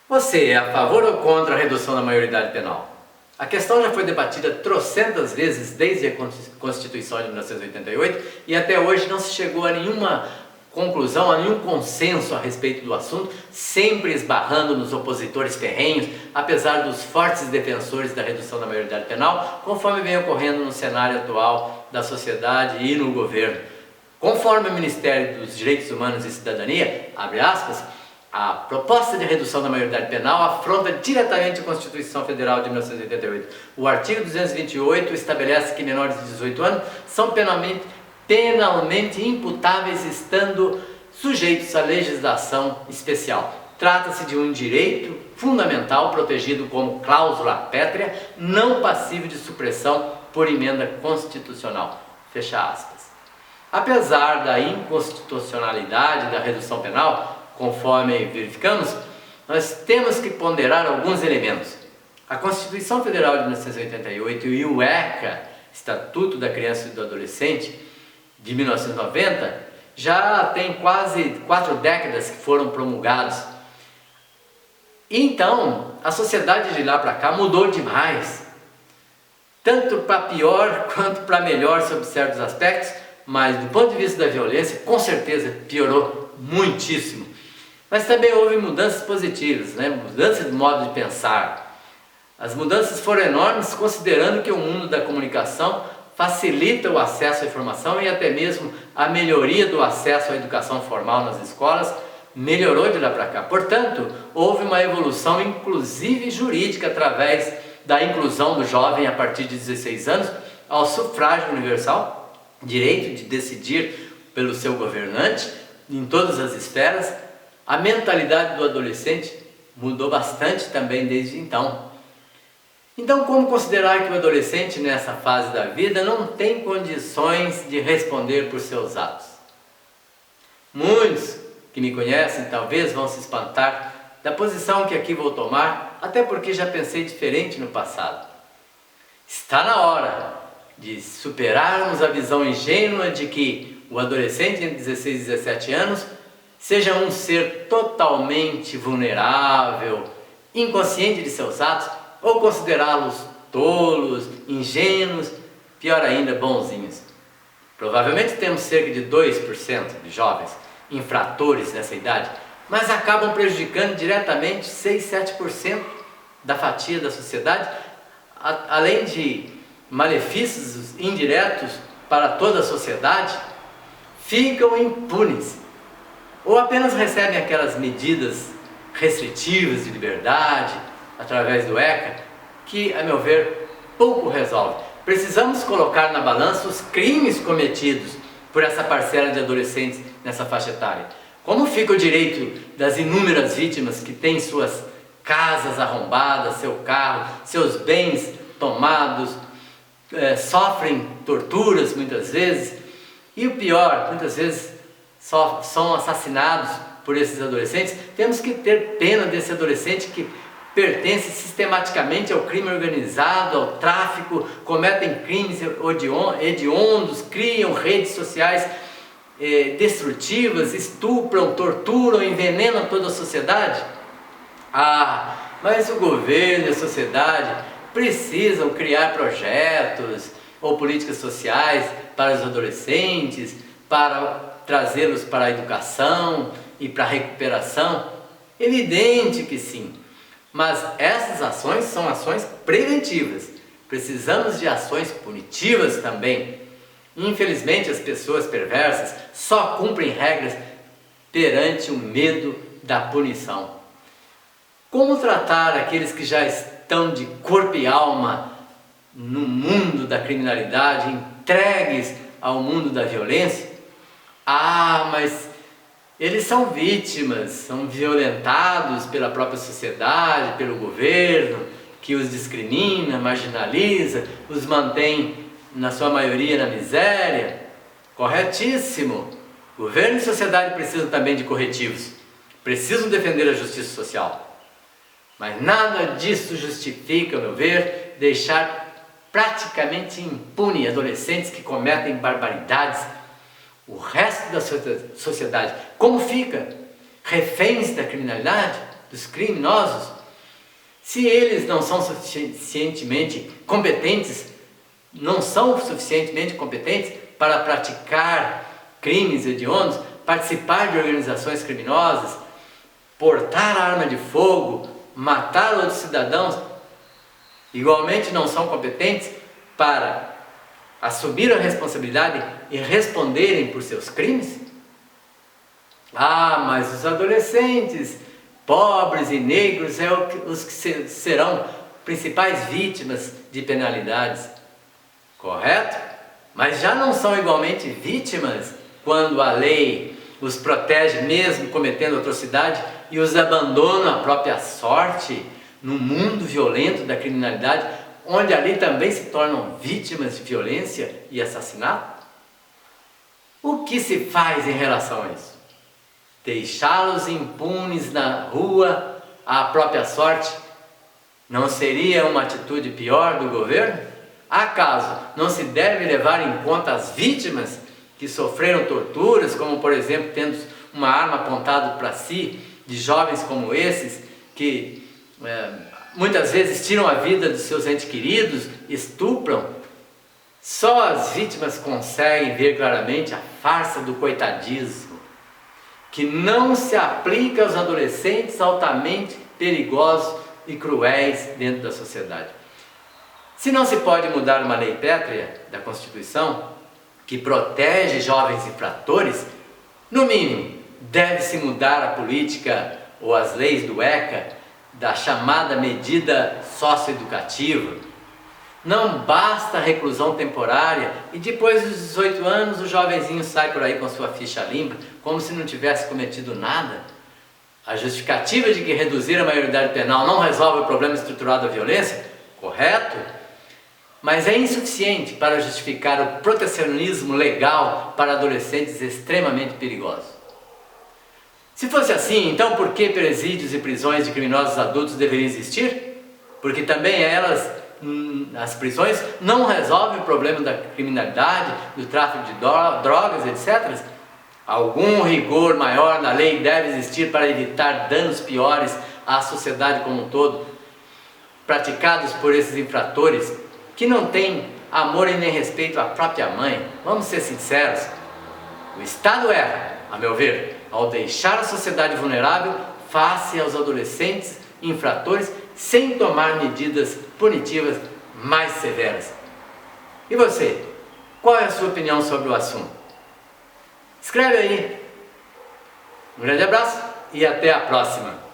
Você é a favor ou contra a redução da maioridade penal? A questão já foi debatida trocentas vezes desde a Constituição de 1988 e até hoje não se chegou a nenhuma conclusão, a nenhum consenso a respeito do assunto, sempre esbarrando nos opositores ferrenhos, apesar dos fortes defensores da redução da maioridade penal, conforme vem ocorrendo no cenário atual da sociedade e no governo. Conforme o Ministério dos Direitos Humanos e Cidadania, abre aspas, a proposta de redução da maioridade penal afronta diretamente a Constituição Federal de 1988. O artigo 228 estabelece que menores de 18 anos são penalmente imputáveis estando sujeitos à legislação especial. Trata-se de um direito fundamental protegido como cláusula pétrea, não passível de supressão por emenda constitucional. Fecha aspas. Apesar da inconstitucionalidade da redução penal, conforme verificamos, nós temos que ponderar alguns elementos. A Constituição Federal de 1988 e o ECA, Estatuto da Criança e do Adolescente, de 1990, já tem quase 4 décadas que foram promulgados. Então, a sociedade de lá para cá mudou demais, tanto para pior quanto para melhor sob certos aspectos, mas do ponto de vista da violência, com certeza piorou muitíssimo. Mas também houve mudanças positivas, mudança de modo de pensar. As mudanças foram enormes, considerando que o mundo da comunicação facilita o acesso à informação e até mesmo a melhoria do acesso à educação formal nas escolas melhorou de lá para cá. Portanto, houve uma evolução inclusive jurídica através da inclusão do jovem a partir de 16 anos ao sufrágio universal, direito de decidir pelo seu governante em todas as esferas. A mentalidade do adolescente mudou bastante também desde então. Então, como considerar que o adolescente nessa fase da vida não tem condições de responder por seus atos? Muitos que me conhecem talvez vão se espantar da posição que aqui vou tomar, até porque já pensei diferente no passado. Está na hora de superarmos a visão ingênua de que o adolescente entre 16 e 17 anos seja um ser totalmente vulnerável, inconsciente de seus atos, ou considerá-los tolos, ingênuos, pior ainda, bonzinhos. Provavelmente temos cerca de 2% de jovens infratores nessa idade, mas acabam prejudicando diretamente 6, 7% da fatia da sociedade, além de malefícios indiretos para toda a sociedade, ficam impunes. Ou apenas recebem aquelas medidas restritivas de liberdade, através do ECA, que, a meu ver, pouco resolve. Precisamos colocar na balança os crimes cometidos por essa parcela de adolescentes nessa faixa etária. Como fica o direito das inúmeras vítimas que têm suas casas arrombadas, seu carro, seus bens tomados, sofrem torturas muitas vezes, e o pior, muitas vezes são assassinados por esses adolescentes. Temos que ter pena desse adolescente que pertence sistematicamente ao crime organizado, ao tráfico, cometem crimes hediondos, criam redes sociais destrutivas, estupram, torturam, envenenam toda a sociedade. Mas o governo e a sociedade precisam criar projetos ou políticas sociais para os adolescentes, para trazê-los para a educação e para a recuperação? Evidente que sim, mas essas ações são ações preventivas. Precisamos de ações punitivas também. Infelizmente, as pessoas perversas só cumprem regras perante o medo da punição. Como tratar aqueles que já estão de corpo e alma no mundo da criminalidade, entregues ao mundo da violência? Mas eles são vítimas, são violentados pela própria sociedade, pelo governo, que os discrimina, marginaliza, os mantém, na sua maioria, na miséria. Corretíssimo! Governo e sociedade precisam também de corretivos, precisam defender a justiça social. Mas nada disso justifica, ao meu ver, deixar praticamente impune adolescentes que cometem barbaridades. O resto da sociedade, como fica? Reféns da criminalidade? dos criminosos, se eles não são suficientemente competentes, para praticar crimes hediondos, participar de organizações criminosas, portar arma de fogo, matar outros cidadãos, igualmente não são competentes para assumir a responsabilidade e responderem por seus crimes? Ah, mas os adolescentes pobres e negros os que serão principais vítimas de penalidades, correto? Mas já não são igualmente vítimas quando a lei os protege mesmo cometendo atrocidade e os abandona à própria sorte no mundo violento da criminalidade, onde ali também se tornam vítimas de violência e assassinato? O que se faz em relação a isso? Deixá-los impunes na rua à própria sorte não seria uma atitude pior do governo? Acaso não se deve levar em conta as vítimas que sofreram torturas, como por exemplo tendo uma arma apontada para si, de jovens como esses que muitas vezes tiram a vida dos seus entes queridos, estupram? Só as vítimas conseguem ver claramente a farsa do coitadismo, que não se aplica aos adolescentes altamente perigosos e cruéis dentro da sociedade. Se não se pode mudar uma lei pétrea da Constituição, que protege jovens infratores, no mínimo, deve-se mudar a política ou as leis do ECA, da chamada medida socioeducativa. Não basta a reclusão temporária e depois dos 18 anos o jovenzinho sai por aí com sua ficha limpa, como se não tivesse cometido nada. A justificativa de que reduzir a maioridade penal não resolve o problema estrutural da violência, correto? Mas é insuficiente para justificar o protecionismo legal para adolescentes extremamente perigosos. Se fosse assim, então por que presídios e prisões de criminosos adultos deveriam existir? Porque também as prisões não resolvem o problema da criminalidade, do tráfico de drogas, etc. Algum rigor maior na lei deve existir para evitar danos piores à sociedade como um todo, praticados por esses infratores, que não têm amor e nem respeito à própria mãe. Vamos ser sinceros, o Estado erra, a meu ver, ao deixar a sociedade vulnerável face aos adolescentes infratores, sem tomar medidas punitivas mais severas. E você, qual é a sua opinião sobre o assunto? Escreve aí. Um grande abraço e até a próxima.